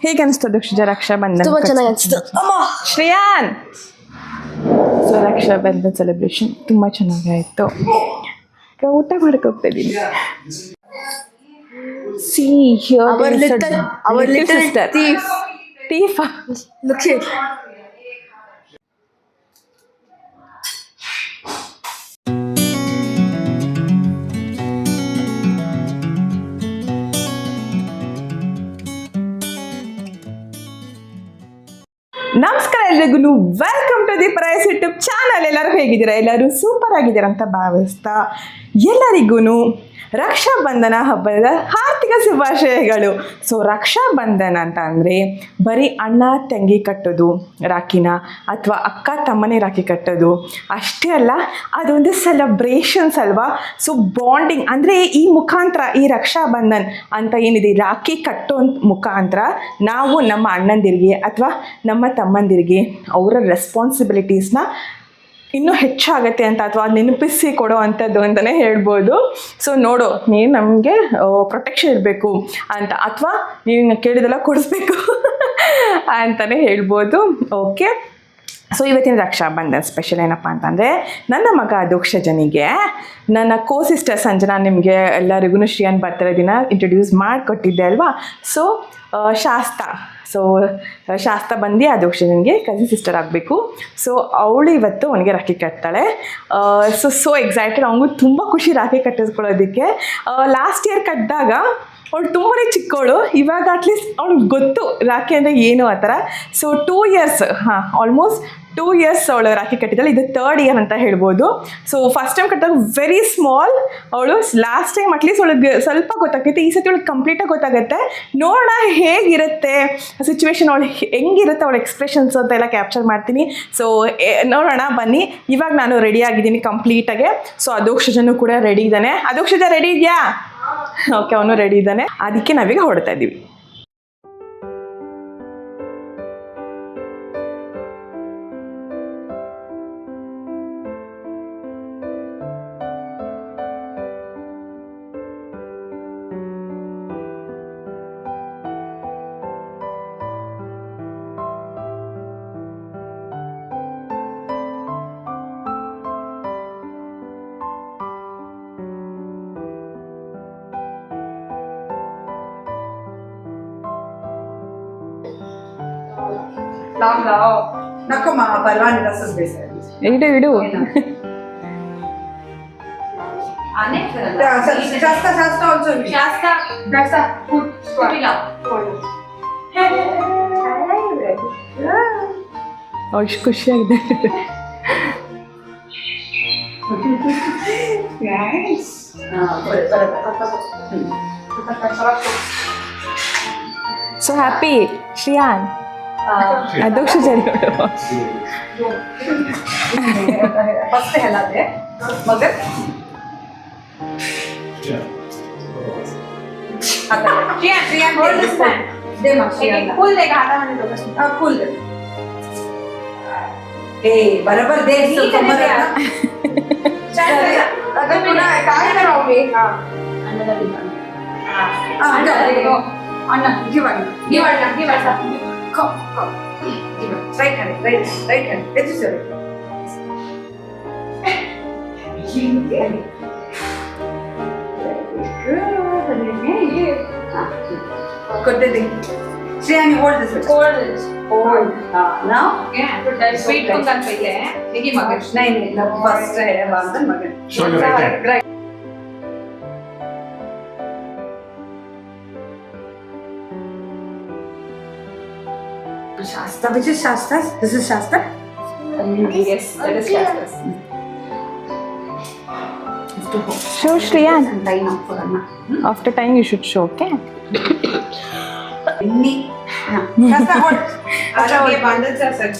ಹೇಗೆ ಅನಿಸ್ತು ದಕ್ಷಿಜ ರಕ್ಷಾ ಬಂಧನ? ತುಂಬಾ ಚೆನ್ನಾಗಿ ಅನಿಸ್ತು. ಶ್ರೇಯಾನ್, ಸೊ ರಕ್ಷಾ ಬಂಧನ ಸೆಲೆಬ್ರೇಷನ್ ತುಂಬ ಚೆನ್ನಾಗಾಯಿತು. ಈಗ ಊಟ ಮಾಡಕ್ಕೆ ಹೋಗ್ತಾ ಇದ್ದೀನಿ. See here our little thief. Thief. Look here. ನಮಸ್ಕಾರ ಎಲ್ರಿಗೂ, welcome to the Praise YouTube channel. ಎಲ್ಲರೂ ಹೇಗಿದ್ದೀರಾ? ಎಲ್ಲರೂ ಸೂಪರ್ ಆಗಿದ್ದೀರಾ ಅಂತ ಭಾವಿಸ್ತಾ ಎಲ್ಲರಿಗೂ ರಕ್ಷಾ ಬಂಧನ ಹಬ್ಬದ ಹಾರ್ದಿಕ ಶುಭಾಶಯಗಳು. ಸೊ ರಕ್ಷಾ ಬಂಧನ ಅಂತ ಅಂದರೆ ಬರೀ ಅಣ್ಣ ತಂಗಿ ಕಟ್ಟೋದು ರಾಖಿನ, ಅಥವಾ ಅಕ್ಕ ತಮ್ಮನೇ ರಾಖಿ ಕಟ್ಟೋದು ಅಷ್ಟೇ ಅಲ್ಲ, ಅದೊಂದು ಸೆಲೆಬ್ರೇಷನ್ಸ್ ಅಲ್ವಾ. ಸೊ ಬಾಂಡಿಂಗ್ ಅಂದರೆ ಈ ಮುಖಾಂತರ, ಈ ರಕ್ಷಾ ಬಂಧನ್ ಅಂತ ಏನಿದೆ, ರಾಖಿ ಕಟ್ಟೋ ಮುಖಾಂತರ ನಾವು ನಮ್ಮ ಅಣ್ಣಂದಿರಿಗೆ ಅಥವಾ ನಮ್ಮ ತಮ್ಮಂದಿರಿಗೆ ಅವರ ರೆಸ್ಪಾನ್ಸಿಬಿಲಿಟೀಸ್ನ ಇನ್ನೂ ಹೆಚ್ಚಾಗತ್ತೆ ಅಂತ, ಅಥವಾ ನೆನಪಿಸಿ ಕೊಡೋ ಅಂಥದ್ದು ಅಂತಲೇ ಹೇಳ್ಬೋದು. ಸೊ ನೋಡು, ನೀನು ನಮಗೆ ಪ್ರೊಟೆಕ್ಷನ್ ಇರಬೇಕು ಅಂತ, ಅಥವಾ ನೀವು ಕೇಳಿದೆಲ್ಲ ಕೊಡಿಸ್ಬೇಕು ಅಂತಲೇ ಹೇಳ್ಬೋದು. ಓಕೆ, ಸೊ ಇವತ್ತಿನ ರಕ್ಷಾ ಬಂಧನ್ ಸ್ಪೆಷಲ್ ಏನಪ್ಪ ಅಂತಂದರೆ, ನನ್ನ ಮಗ ದೋಕ್ಷಜನಿಗೆ ನನ್ನ ಸಿಸ್ಟರ್ ಸಂಜನಾ, ನಿಮಗೆ ಎಲ್ಲರಿಗೂ ಶ್ರೇಯಾನ್ ಬರ್ತಾರೆ ದಿನ ಇಂಟ್ರೊಡ್ಯೂಸ್ ಮಾಡಿಕೊಟ್ಟಿದ್ದೆ ಅಲ್ವಾ. ಸೊ ಶಾಸ್ತ ಬಂದು ಆ ದೋಕ್ಷಜನಿಗೆ ಕಸಿನ್ ಸಿಸ್ಟರ್ ಆಗಬೇಕು. ಸೊ ಅವಳು ಇವತ್ತು ಅವನಿಗೆ ರಾಖಿ ಕಟ್ತಾಳೆ. ಸೊ ಎಕ್ಸೈಟೆಡ್, ಅವನಿಗೂ ತುಂಬ ಖುಷಿ ರಾಖಿ ಕಟ್ಟಿಸ್ಕೊಳ್ಳೋದಕ್ಕೆ. ಲಾಸ್ಟ್ ಇಯರ್ ಕಟ್ಟಿದಾಗ ಅವಳು ತುಂಬಾ ಚಿಕ್ಕವಳು, ಇವಾಗ ಅಟ್ಲೀಸ್ಟ್ ಅವ್ಳಿಗೆ ಗೊತ್ತು ರಾಖಿ ಅಂದರೆ ಏನು ಆ ಥರ. ಸೊ 2 years, ಆಲ್ಮೋಸ್ಟ್ 2 years ಅವಳು ರಾಖಿ ಕಟ್ಟಿದ್ದಾಳೆ. ಇದು 3rd year ಅಂತ ಹೇಳ್ಬೋದು. ಸೊ ಫಸ್ಟ್ ಟೈಮ್ ಕಟ್ಟಿದಾಗ ವೆರಿ ಸ್ಮಾಲ್ ಅವಳು. ಲಾಸ್ಟ್ ಟೈಮ್ ಅಟ್ಲೀಸ್ಟ್ ಅವಳಿಗೆ ಸ್ವಲ್ಪ ಗೊತ್ತಾಗೈತೆ, ಈ ಸತಿ ಅವಳಿಗೆ ಕಂಪ್ಲೀಟಾಗಿ ಗೊತ್ತಾಗುತ್ತೆ. ನೋಡೋಣ ಹೇಗಿರುತ್ತೆ ಸಿಚುವೇಶನ್, ಅವಳು ಹೆಂಗಿರುತ್ತೆ ಅವಳ ಎಕ್ಸ್ಪ್ರೆಷನ್ಸ್ ಅಂತ ಎಲ್ಲ ಕ್ಯಾಪ್ಚರ್ ಮಾಡ್ತೀನಿ. ಸೊ ನೋಡೋಣ ಬನ್ನಿ. ಇವಾಗ ನಾನು ರೆಡಿ ಆಗಿದ್ದೀನಿ ಕಂಪ್ಲೀಟಾಗೆ. ಸೊ ಅದೋಕ್ಷಜನು ಕೂಡ ರೆಡಿ ಇದ್ದಾನೆ. ಅದೋಕ್ಷಜ ರೆಡಿ ಇದೆಯಾ? ಓಕೆ, ಅವನು ರೆಡಿ ಇದ್ದಾನೆ. ಅದಕ್ಕೆ ನಾವೀಗ ಹೊರಡ್ತಾ ಇದ್ದೀವಿ. नको मा परवाने तसंच बेसायला ಇಡು जास्त ऑल्सो जास्त ಅವಳು ಖುಷಿಯಾಗಿದೆ. So happy Shreyan. Adhokshajan first हेलाते मगर श्रेयान होल्ड दिस हैंड दे मा श्रेयान फुल दे हातामध्ये दोघं फुल दे. ए बरोबर दे समोर आता पुन्हा काय करावे? अन्नाला दिला. अन्ना give come right hand. This is it. Good thing. Shreyan, hold this. Hold. Now? Yeah. Sweet को कर पहले हैं. देखिए मगर. नहीं. First है बांधन मगर. Show your right hand. Right. Shasta, which is Shasta's? This is Shasta? Yes, that is Shasta's. Show Shreyan. Line up for Anna. After time you should show. Okay, Shasta, hold. अच्छा ये बांधन सा सच.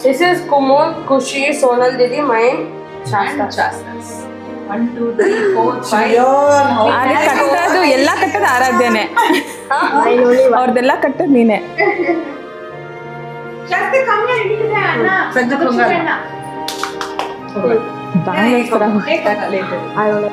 This is Kumar, Kushi, Sonal Didi, mine, Shasta. Shastras 1 2 3 4 5 ಆದ್ರೆ ಕಟ್ಟೋದು ಎಲ್ಲ ಕಟ್ಟೋದು ಆರಾಧ್ಯನೇ, Mine only one. ಅವ್ರದ್ದೆಲ್ಲ ಕಟ್ಟೋದು ನೀನೆ. ಜಾಸ್ತಿ ಕಮ್ಮಿ ಹಿಡಿದಿದೆ ಅಣ್ಣ. ಸಂಜೆ pongal. Bangla I only.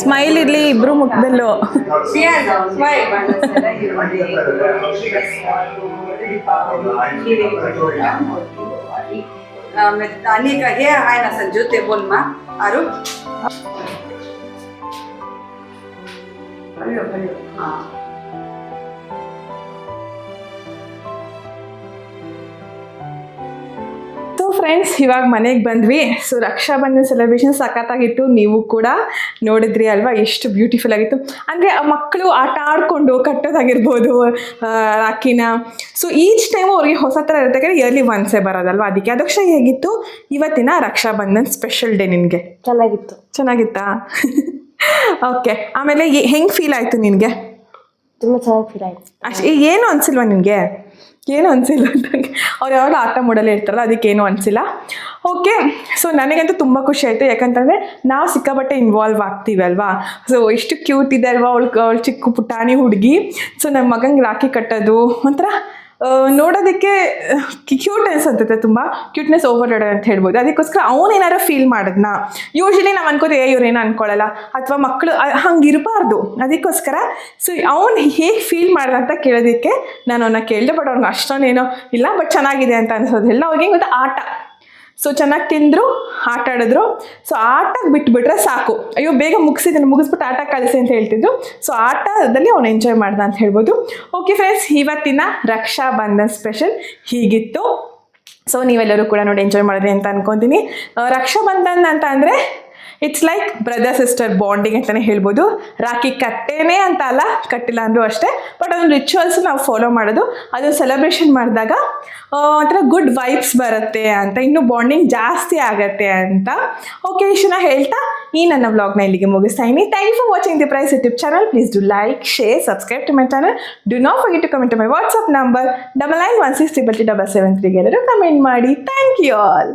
Smile ಇರ್ಲಿ ಇಬ್ರು ಮುಖದಲ್ಲೂ. तानी का है हाय ना संजू ते बोल मा आरु हाँ ಸೊ ಫ್ರೆಂಡ್ಸ್, ಇವಾಗ ಮನೆಗೆ ಬಂದ್ವಿ. ಸೊ ರಕ್ಷಾಬಂಧನ ಸೆಲೆಬ್ರೇಷನ್ ಸಖತ್ತಾಗಿತ್ತು. ನೀವು ಕೂಡ ನೋಡಿದ್ರಿ ಅಲ್ವಾ, ಎಷ್ಟು ಬ್ಯೂಟಿಫುಲ್ ಆಗಿತ್ತು. ಅಂದರೆ ಆ ಮಕ್ಕಳು ಆಟ ಆಡಿಕೊಂಡು ಕಟ್ಟೋದಾಗಿರ್ಬೋದು ರಾಖಿನ. ಸೊ ಈಚ್ ಟೈಮು ಅವ್ರಿಗೆ ಹೊಸ ಥರ ಇರುತ್ತೆ, ಯಾಕಂದರೆ ಇಯರ್ಲಿ ಒನ್ಸೇ ಬರೋದಲ್ವ, ಅದಕ್ಕೆ. ಅದಕ್ಷ ಹೇಗಿತ್ತು ಇವತ್ತಿನ ರಕ್ಷಾಬಂಧನ್ ಸ್ಪೆಷಲ್ ಡೇ ನಿನಗೆ? ಚೆನ್ನಾಗಿತ್ತು. ಚೆನ್ನಾಗಿತ್ತಾ? ಓಕೆ. ಆಮೇಲೆ ಹೆಂಗೆ ಫೀಲ್ ಆಯಿತು ನಿನಗೆ? ತುಂಬ ಚೆನ್ನಾಗಿ ಫೀಲ್ ಆಯ್ತು. ಏನು ಅನಿಸಿಲ್ವಾ ನಿನಗೆ? ಏನು ಅನಿಸಿಲ್ಲ ಅಂತಂಗೆ ಅವ್ರು ಯಾವಾಗ ಆಟ ಮೂಡಲ್ಲೇ ಇರ್ತಾರಲ್ಲ, ಅದಕ್ಕೇನು ಅನಿಸಿಲ್ಲ. ಓಕೆ. ಸೊ ನನಗಂತೂ ತುಂಬ ಖುಷಿ ಆಯಿತು, ಯಾಕಂತಂದರೆ ನಾವು ಸಿಕ್ಕಾಪಟ್ಟೆ ಇನ್ವಾಲ್ವ್ ಆಗ್ತೀವಿ ಅಲ್ವಾ. ಸೊ ಎಷ್ಟು ಕ್ಯೂಟ್ ಇದೆ ಅಲ್ವಾ ಅವಳು ಚಿಕ್ಕ ಪುಟಾಣಿ ಹುಡುಗಿ. ಸೊ ನಮ್ಮ ಮಗಂಗೆ ರಾಖಿ ಕಟ್ಟೋದು ಒಂಥರ ನೋಡೋದಕ್ಕೆ ಕ್ಯೂಟ್ ಅನ್ಸುತ್ತೆ, ತುಂಬ ಕ್ಯೂಟ್ನೆಸ್ ಓವರ್ಲೋಡ್ ಅಂತ ಹೇಳ್ಬೋದು. ಅದಕ್ಕೋಸ್ಕರ ಅವನೇನಾರು ಫೀಲ್ ಮಾಡಿದ್ನ. ಯೂಶ್ವಲಿ ನಾವು ಅನ್ಕೋತೀವಿ ಇವ್ರೇನು ಅನ್ಕೊಳ್ಳಲ್ಲ, ಅಥವಾ ಮಕ್ಕಳು ಹಂಗೆ ಇರಬಾರ್ದು. ಅದಕ್ಕೋಸ್ಕರ ಸೊ ಅವ್ನು ಹೇಗೆ ಫೀಲ್ ಮಾಡ್ದ ಅಂತ ಕೇಳೋದಕ್ಕೆ ನಾನು ಅವನ್ನ ಕೇಳಿದೆ. ಬಟ್ ಅವ್ನಿಗೆ ಅಷ್ಟೊಂದೇನೋ ಇಲ್ಲ, ಬಟ್ ಚೆನ್ನಾಗಿದೆ ಅಂತ ಅನ್ಸೋದಿಲ್ಲ. ಅವ್ರಿಗೆ ಗೊತ್ತಾ ಆಟ. ಸೊ ಚೆನ್ನಾಗಿ ತಿಂದರು, ಆಟ ಆಡಿದ್ರು. ಸೊ ಆಟಕ್ಕೆ ಬಿಟ್ಬಿಟ್ರೆ ಸಾಕು, ಅಯ್ಯೋ ಬೇಗ ಮುಗಿಸ್ಬಿಟ್ಟು ಆಟ ಕಳಿಸಿ ಅಂತ ಹೇಳ್ತಿದ್ರು. ಸೊ ಆಟದಲ್ಲಿ ಅವ್ನು ಎಂಜಾಯ್ ಮಾಡ್ದ ಅಂತ ಹೇಳ್ಬೋದು. ಓಕೆ ಫ್ರೆಂಡ್ಸ್, ಇವತ್ತಿನ ರಕ್ಷಾಬಂಧನ್ ಸ್ಪೆಷಲ್ ಹೀಗಿತ್ತು. ಸೊ ನೀವೆಲ್ಲರೂ ಕೂಡ ನೋಡಿ ಎಂಜಾಯ್ ಮಾಡಿದ್ರಿ ಅಂತ ಅನ್ಕೊತೀನಿ. ರಕ್ಷಾಬಂಧನ್ ಅಂತ ಅಂದರೆ it's like brother sister bonding ಅಂತಲೇ ಹೇಳ್ಬೋದು. ರಾಖಿ ಕಟ್ಟೇನೆ ಅಂತ ಅಲ್ಲ, ಕಟ್ಟಿಲ್ಲ ಅಂದರೂ ಅಷ್ಟೇ. ಬಟ್ ಅದೊಂದು ರಿಚುವಲ್ಸ್ ನಾವು ಫಾಲೋ ಮಾಡೋದು, ಅದು ಸೆಲೆಬ್ರೇಷನ್ ಮಾಡಿದಾಗ ಒಂಥರ ಗುಡ್ ವೈಬ್ಸ್ ಬರುತ್ತೆ ಅಂತ, ಇನ್ನೂ ಬಾಂಡಿಂಗ್ ಜಾಸ್ತಿ ಆಗುತ್ತೆ ಅಂತ. ಓಕೆ, ಇಷ್ಟನ್ನ ಹೇಳ್ತಾ ಈ ನನ್ನ ವ್ಲಾಗ್ನ ಇಲ್ಲಿಗೆ ಮುಗಿಸ್ತಾ ಇದ್ದೀನಿ. Thank you for watching the Praise YouTube channel. Please do like, share, subscribe to my channel. Do not forget to comment to my WhatsApp number 9916337773. ಎಲ್ಲರೂ ಕಮೆಂಟ್ ಮಾಡಿ. Thank you all.